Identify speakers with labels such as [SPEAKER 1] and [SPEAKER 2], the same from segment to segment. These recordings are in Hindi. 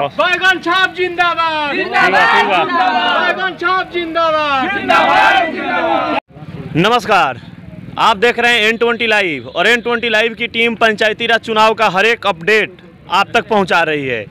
[SPEAKER 1] बताओ।
[SPEAKER 2] बैगन छाप जिंदाबाद, बैगन छाप जिंदाबाद।
[SPEAKER 1] नमस्कार, आप देख रहे हैं N20 लाइव और N20 लाइव की टीम पंचायती राज चुनाव का हर एक अपडेट आप तक पहुंचा रही है।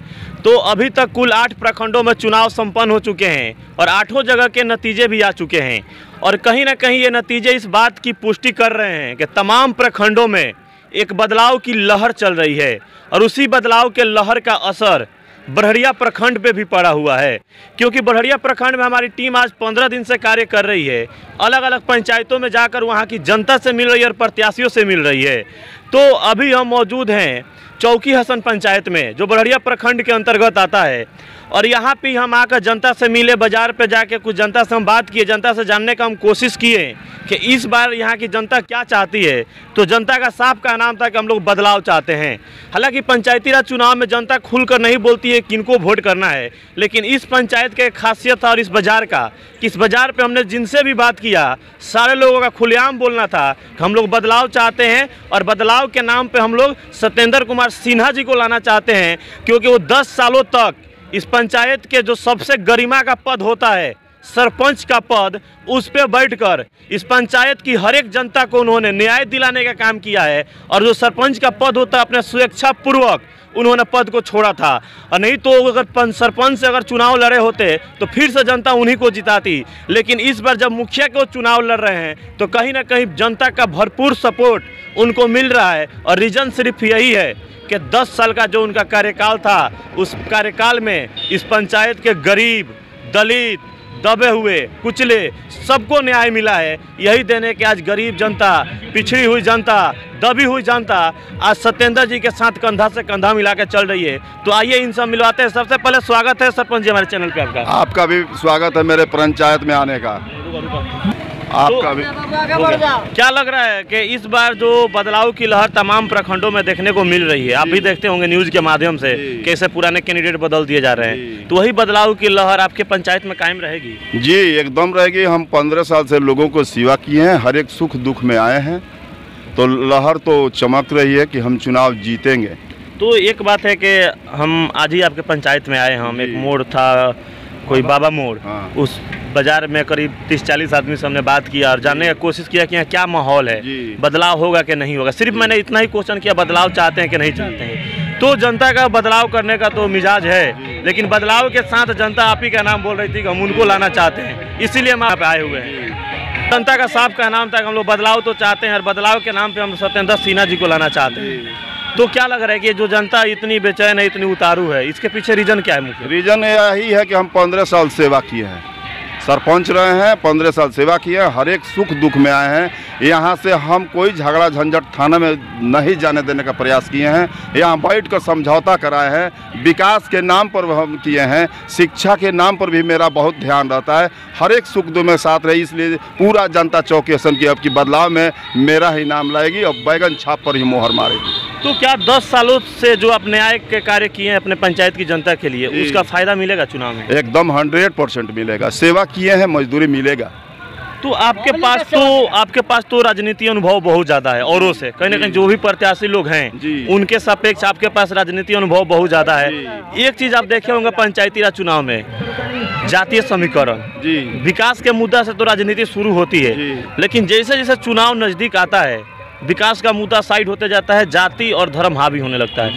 [SPEAKER 1] तो अभी तक कुल 8 प्रखंडों में चुनाव संपन्न हो चुके हैं और 8 जगह के नतीजे भी आ चुके हैं और कहीं ना कहीं ये नतीजे इस बात की पुष्टि कर रहे हैं कि तमाम प्रखंडों में एक बदलाव की लहर चल रही है और उसी बदलाव के लहर का असर बड़हरिया प्रखंड पे भी पड़ा हुआ है, क्योंकि बड़हरिया प्रखंड में हमारी टीम आज 15 दिन से कार्य कर रही है। अलग अलग पंचायतों में जाकर वहाँ की जनता से मिल रही है और प्रत्याशियों से मिल रही है। तो अभी हम मौजूद हैं चौकी हसन पंचायत में, जो बड़हरिया प्रखंड के अंतर्गत आता है, और यहाँ पे हम आकर जनता से मिले, बाजार पे जाके कुछ जनता से हम बात किए, जनता से जानने का हम कोशिश किए कि इस बार यहाँ की जनता क्या चाहती है। तो जनता का साफ का नाम था कि हम लोग बदलाव चाहते हैं। हालांकि पंचायती राज चुनाव में जनता खुलकर नहीं बोलती है किनको वोट करना है, लेकिन इस पंचायत के एक खासियत था और इस बाज़ार का कि इस बाज़ार पे हमने जिनसे भी बात किया सारे लोगों का खुलेआम बोलना था कि हम लोग बदलाव चाहते हैं और बदलाव के नाम पर हम लोग सत्येंद्र कुमार सिन्हा जी को लाना चाहते हैं, क्योंकि वो 10 सालों तक इस पंचायत के जो सबसे गरिमा का पद होता है, सरपंच का पद, उस पे बैठकर इस पंचायत की हर एक जनता को उन्होंने न्याय दिलाने का काम किया है। और जो सरपंच का पद होता है अपने स्वेच्छा पूर्वक उन्होंने पद को छोड़ा था, और नहीं तो अगर सरपंच से अगर चुनाव लड़े होते तो फिर से जनता उन्हीं को जिताती। लेकिन इस बार जब मुखिया को चुनाव लड़ रहे हैं तो कहीं ना कहीं जनता का भरपूर सपोर्ट उनको मिल रहा है। और रीज़न सिर्फ यही है कि 10 साल का जो उनका कार्यकाल था, उस कार्यकाल में इस पंचायत के गरीब, दलित, दबे हुए, कुचले सबको न्याय मिला है। यही देने के आज गरीब जनता, पिछड़ी हुई जनता, दबी हुई जनता आज सत्येंद्र जी के साथ कंधा से कंधा मिला के चल रही है। तो आइए इनसे मिलवाते हैं। सबसे पहले स्वागत है सरपंच जी हमारे चैनल पे आपका।
[SPEAKER 3] आपका भी स्वागत है मेरे पंचायत में आने का। आपका भी
[SPEAKER 1] क्या लग रहा है कि इस बार जो बदलाव की लहर तमाम प्रखंडों में देखने को मिल रही है, आप भी देखते होंगे न्यूज़ के माध्यम से कैसे पुराने कैंडिडेट बदल दिए जा रहे हैं, तो वही बदलाव की लहर आपके पंचायत में कायम रहेगी?
[SPEAKER 3] जी एकदम रहेगी। हम 15 साल से लोगों को सेवा किए हैं, हर एक सुख दुख में आए हैं, तो लहर तो चमक रही है कि हम चुनाव जीतेंगे।
[SPEAKER 1] तो एक बात है कि हम आज ही आपके पंचायत में आए, हम एक मोड़ था कोई बाबा मोड़,
[SPEAKER 3] हाँ।
[SPEAKER 1] उस बाजार में करीब 30-40 आदमी से हमने बात किया और जानने का कोशिश किया कि यहाँ क्या माहौल है, बदलाव होगा कि नहीं होगा। सिर्फ मैंने इतना ही क्वेश्चन किया, बदलाव चाहते हैं कि नहीं चाहते हैं। तो जनता का बदलाव करने का तो मिजाज है, लेकिन बदलाव के साथ जनता आप ही का नाम बोल रही थी कि हम उनको लाना चाहते हैं, इसीलिए हम यहाँ पे आए हुए हैं। जनता का साफ का नाम था कि हम लोग बदलाव तो चाहते हैं और बदलाव के नाम पर हम सत्येंद्र सिन्हा जी को लाना चाहते हैं। तो क्या लग रहा है कि जो जनता इतनी बेचैन है, इतनी उतारू है, इसके पीछे रीजन क्या है? मुख्य
[SPEAKER 3] रीजन यही है कि हम 15 साल सेवा किए हैं, सरपंच रहे हैं, 15 साल सेवा किए हैं, हर एक सुख दुख में आए हैं। यहाँ से हम कोई झगड़ा झंझट थाना में नहीं जाने देने का प्रयास किए हैं, यहाँ बैठ कर समझौता कराए हैं, विकास के नाम पर हम किए हैं, शिक्षा के नाम पर भी मेरा बहुत ध्यान रहता है, हर एक सुख दुख में साथ रही। इसलिए पूरा जनता चौकी हसन की अब की बदलाव में मेरा ही नाम लाएगी और बैगन छाप पर ही मोहर मारेगी।
[SPEAKER 1] तो क्या 10 सालों से जो आप न्याय के कार्य किए हैं अपने पंचायत की जनता के लिए, उसका फायदा मिलेगा चुनाव में?
[SPEAKER 3] एकदम 100% मिलेगा। सेवा किए हैं, मजदूरी मिलेगा।
[SPEAKER 1] तो आपके पास तो राजनीति अनुभव बहुत ज़्यादा है औरों से, कहीं ना कहीं जो भी प्रत्याशी लोग हैं उनके सापेक्ष आपके पास राजनीति अनुभव बहुत ज़्यादा है। एक चीज़ आप देखे होंगे पंचायती राज चुनाव में, जातीय समीकरण, विकास के मुद्दा से तो राजनीति शुरू होती है, लेकिन जैसे जैसे चुनाव नज़दीक आता है विकास का मुद्दा साइड होते जाता है, जाति और धर्म हावी होने लगता है।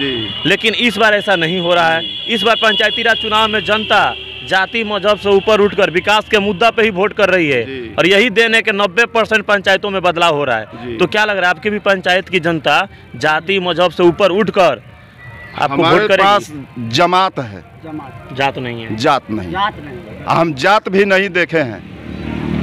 [SPEAKER 1] लेकिन इस बार ऐसा नहीं हो रहा है। इस बार पंचायती राज चुनाव में जनता जाति मजहब से ऊपर उठकर विकास के मुद्दा पे ही वोट कर रही है और यही देने के 90% पंचायतों में बदलाव हो रहा है। तो क्या लग रहा है आपकी भी पंचायत की जनता जाति मजहब से ऊपर उठकर आपको वोट करेगी?
[SPEAKER 3] पास जमात है,
[SPEAKER 1] जात नहीं है।
[SPEAKER 3] जात नहीं, हम जात भी नहीं देखे हैं,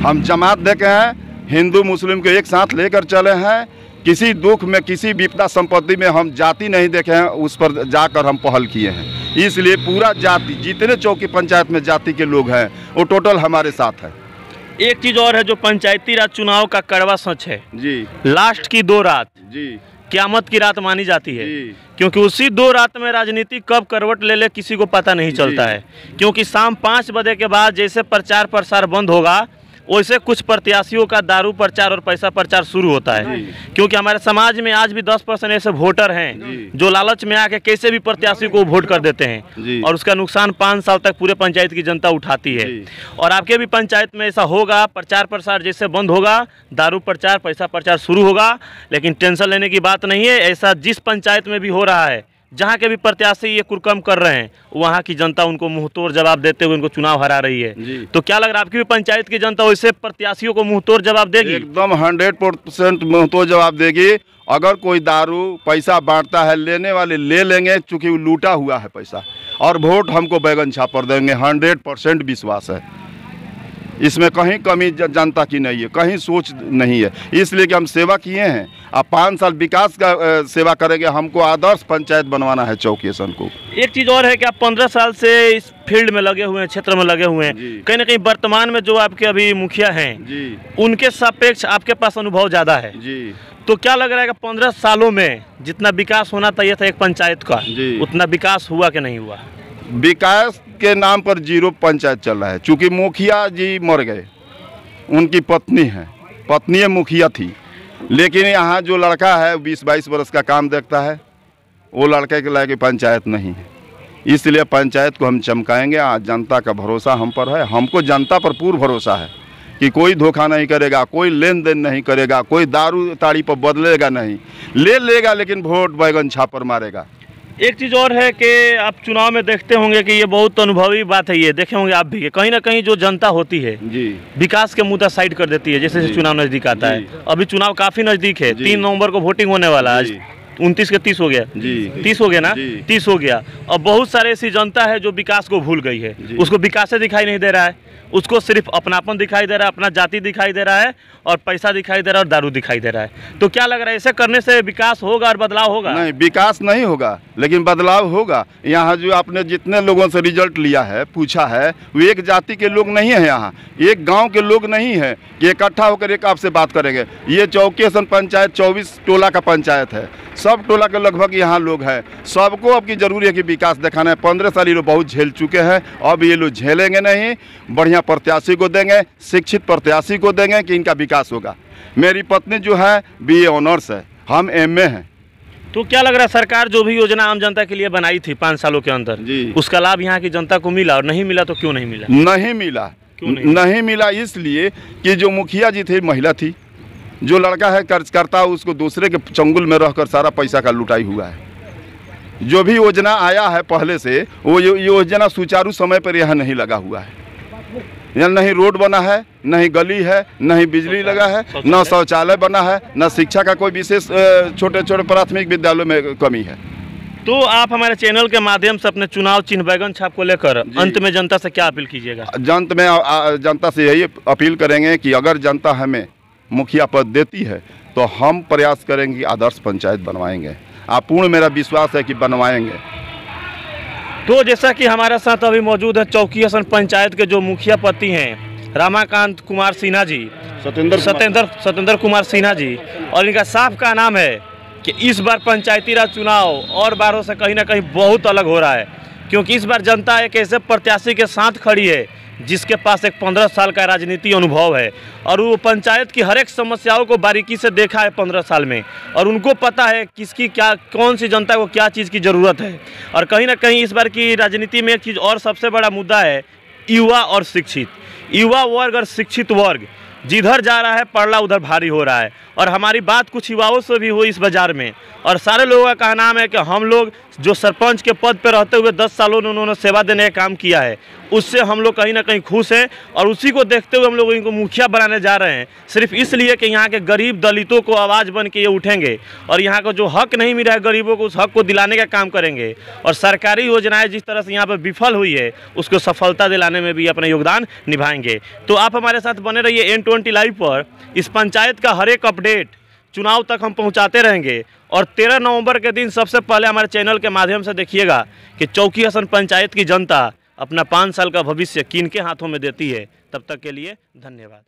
[SPEAKER 3] हम जमात देखे हैं। हिंदू मुस्लिम को एक साथ लेकर चले हैं, किसी दुख में, किसी विपदा संपत्ति में हम जाति नहीं देखे हैं, उस पर जाकर हम पहल किए हैं। इसलिए पूरा जाति, जितने चौकी पंचायत में जाति के लोग हैं वो टोटल हमारे साथ है।
[SPEAKER 1] एक चीज़ और है जो पंचायती राज चुनाव का कड़वा सच है
[SPEAKER 3] जी,
[SPEAKER 1] लास्ट की 2 रात
[SPEAKER 3] क़यामत
[SPEAKER 1] की रात मानी जाती है, क्योंकि उसी 2 रात में राजनीति कब करवट ले ले किसी को पता नहीं चलता है। क्योंकि शाम 5 बजे के बाद जैसे प्रचार प्रसार बंद होगा, वैसे कुछ प्रत्याशियों का दारू प्रचार और पैसा प्रचार शुरू होता है, क्योंकि हमारे समाज में आज भी 10% ऐसे वोटर हैं जो लालच में आके कैसे भी प्रत्याशी को वोट कर देते हैं और उसका नुकसान 5 साल तक पूरे पंचायत की जनता उठाती है। और आपके भी पंचायत में ऐसा होगा, प्रचार प्रसार जैसे बंद होगा, दारू प्रचार पैसा प्रचार शुरू होगा, लेकिन टेंशन लेने की बात नहीं है। ऐसा जिस पंचायत में भी हो रहा है, जहाँ के भी प्रत्याशी ये कुकर्म कर रहे हैं, वहाँ की जनता उनको मुंहतोड़ जवाब देते हुए उनको चुनाव हरा रही है। तो क्या लग रहा है आपकी भी पंचायत की जनता वैसे प्रत्याशियों को मुंहतोड़ जवाब देगी?
[SPEAKER 3] एकदम 100% मुंहतोड़ जवाब देगी। अगर कोई दारू पैसा बांटता है, लेने वाले ले लेंगे, चूँकि वो लूटा हुआ है पैसा, और वोट हमको बैगन छापर देंगे। 100% विश्वास है, इसमें कहीं कमी जनता की नहीं है, कहीं सोच नहीं है। इसलिए कि हम सेवा किए हैं, अब 5 साल विकास का सेवा करेंगे। हमको आदर्श पंचायत बनवाना है चौकीसन को।
[SPEAKER 1] एक चीज़ और है कि आप 15 साल से इस फील्ड में लगे हुए हैं, क्षेत्र में लगे हुए हैं, कहीं ना कहीं वर्तमान में जो आपके अभी मुखिया हैं उनके सापेक्ष आपके पास अनुभव ज़्यादा है जी। तो क्या लग रहा है कि 15 सालों में जितना विकास होना चाहिए था एक पंचायत का, उतना विकास हुआ कि नहीं हुआ?
[SPEAKER 3] विकास के नाम पर 0 पंचायत चल रहा है। चूँकि मुखिया जी मर गए, उनकी पत्नी है, पत्नी मुखिया थी, लेकिन यहाँ जो लड़का है 20-22 वर्ष का काम देखता है, वो लड़के के लायक पंचायत नहीं है। इसलिए पंचायत को हम चमकाएंगे। आज जनता का भरोसा हम पर है, हमको जनता पर पूर्ण भरोसा है कि कोई धोखा नहीं करेगा, कोई लेन देन नहीं करेगा, कोई दारू ताड़ी पर बदलेगा नहीं, ले लेगा लेकिन वोट बैगन छापर मारेगा।
[SPEAKER 1] एक चीज़ और है कि आप चुनाव में देखते होंगे कि ये बहुत अनुभवी बात है, ये देखे होंगे आप भी कि कहीं ना कहीं जो जनता होती है विकास के मुद्दा साइड कर देती है जैसे चुनाव नज़दीक आता है। अभी चुनाव काफ़ी नज़दीक है, 3 नवंबर को वोटिंग होने वाला है। 29 के 30 हो गया, 30 हो गया ना, 30 हो गया। और बहुत सारे ऐसी जनता है जो विकास को भूल गई है, उसको विकास से दिखाई नहीं दे रहा है, उसको सिर्फ अपनापन दिखाई दे रहा है, अपना जाति दिखाई दे रहा है, और पैसा दिखाई दे रहा है, और दारू दिखाई दे रहा है। तो क्या लग रहा है ऐसे करने से विकास होगा और बदलाव होगा?
[SPEAKER 3] नहीं, विकास नहीं होगा, लेकिन बदलाव होगा। यहाँ जो आपने जितने लोगों से रिजल्ट लिया है, पूछा है, वो एक जाति के लोग नहीं है, यहाँ एक गांव के लोग नहीं है कि इकट्ठा होकर एक आपसे बात करेंगे। ये चौकीसन पंचायत 24 टोला का पंचायत है, सब टोला के लगभग यहाँ लोग हैं। सबको अब की जरूरी है कि विकास दिखाना है। 15 साल ये लोग बहुत झेल चुके हैं, अब ये लोग झेलेंगे नहीं। बढ़िया प्रत्याशी को देंगे, शिक्षित प्रत्याशी को देंगे कि इनका विकास होगा। मेरी पत्नी जो है BA ऑनर्स है, हम MA हैं।
[SPEAKER 1] तो क्या लग रहा है सरकार जो भी योजना आम जनता के लिए बनाई थी 5 सालों के अंदर, उसका लाभ यहाँ की जनता को मिला? और नहीं मिला तो क्यों नहीं मिला?
[SPEAKER 3] नहीं मिला, नहीं मिला इसलिए कि जो मुखिया जी थी महिला थी, जो लड़का है कार्यकर्ता उसको दूसरे के चंगुल में रहकर सारा पैसा का लुटाई हुआ है। जो भी योजना आया है पहले से, वो योजना सुचारू समय पर यहाँ नहीं लगा हुआ है। यहाँ नहीं रोड बना है, नहीं गली है, नहीं बिजली लगा है, न शौचालय बना है, न शिक्षा का कोई विशेष छोटे छोटे प्राथमिक विद्यालयों में कमी है।
[SPEAKER 1] तो आप हमारे चैनल के माध्यम से अपने चुनाव चिन्ह बैगन छाप को लेकर अंत में जनता से क्या अपील कीजिएगा?
[SPEAKER 3] अंत में जनता से यही अपील करेंगे कि अगर जनता हमें मुखिया पद देती है तो हम प्रयास करेंगे, आदर्श पंचायत बनवाएंगे। आप पूर्ण मेरा विश्वास है कि बनवाएंगे।
[SPEAKER 1] तो जैसा कि हमारे साथ अभी मौजूद है चौकीसन पंचायत के जो मुखिया पति हैं रमाकांत कुमार सिन्हा जी, सत्येंद्र कुमार सिन्हा जी, और इनका साफ का नाम है कि इस बार पंचायती राज चुनाव और बारों से कहीं ना कहीं बहुत अलग हो रहा है, क्योंकि इस बार जनता एक ऐसे प्रत्याशी के साथ खड़ी है जिसके पास एक 15 साल का राजनीति अनुभव है, और वो पंचायत की हर एक समस्याओं को बारीकी से देखा है 15 साल में, और उनको पता है किसकी क्या, कौन सी जनता को क्या चीज़ की ज़रूरत है। और कहीं ना कहीं इस बार की राजनीति में एक चीज़ और सबसे बड़ा मुद्दा है युवा और शिक्षित। युवा वर्ग और शिक्षित वर्ग जिधर जा रहा है पड़ला उधर भारी हो रहा है। और हमारी बात कुछ युवाओं से भी हुई इस बाज़ार में, और सारे लोगों का कहना है कि हम लोग जो सरपंच के पद पर रहते हुए 10 सालों में उन्होंने सेवा देने का काम किया है, उससे हम लोग कहीं ना कहीं खुश हैं, और उसी को देखते हुए हम लोग इनको मुखिया बनाने जा रहे हैं, सिर्फ इसलिए कि यहाँ के गरीब दलितों को आवाज़ बन के ये उठेंगे और यहाँ को जो हक नहीं मिला है गरीबों को, उस हक को दिलाने का काम करेंगे। और सरकारी योजनाएं जिस तरह से यहाँ पर विफल हुई है उसको सफलता दिलाने में भी अपना योगदान निभाएंगे। तो आप हमारे साथ बने रहिए N20 लाइव पर। इस पंचायत का हर एक अपडेट चुनाव तक हम पहुंचाते रहेंगे, और 13 नवंबर के दिन सबसे पहले हमारे चैनल के माध्यम से देखिएगा कि चौकीसन पंचायत की जनता अपना 5 साल का भविष्य किनके हाथों में देती है। तब तक के लिए धन्यवाद।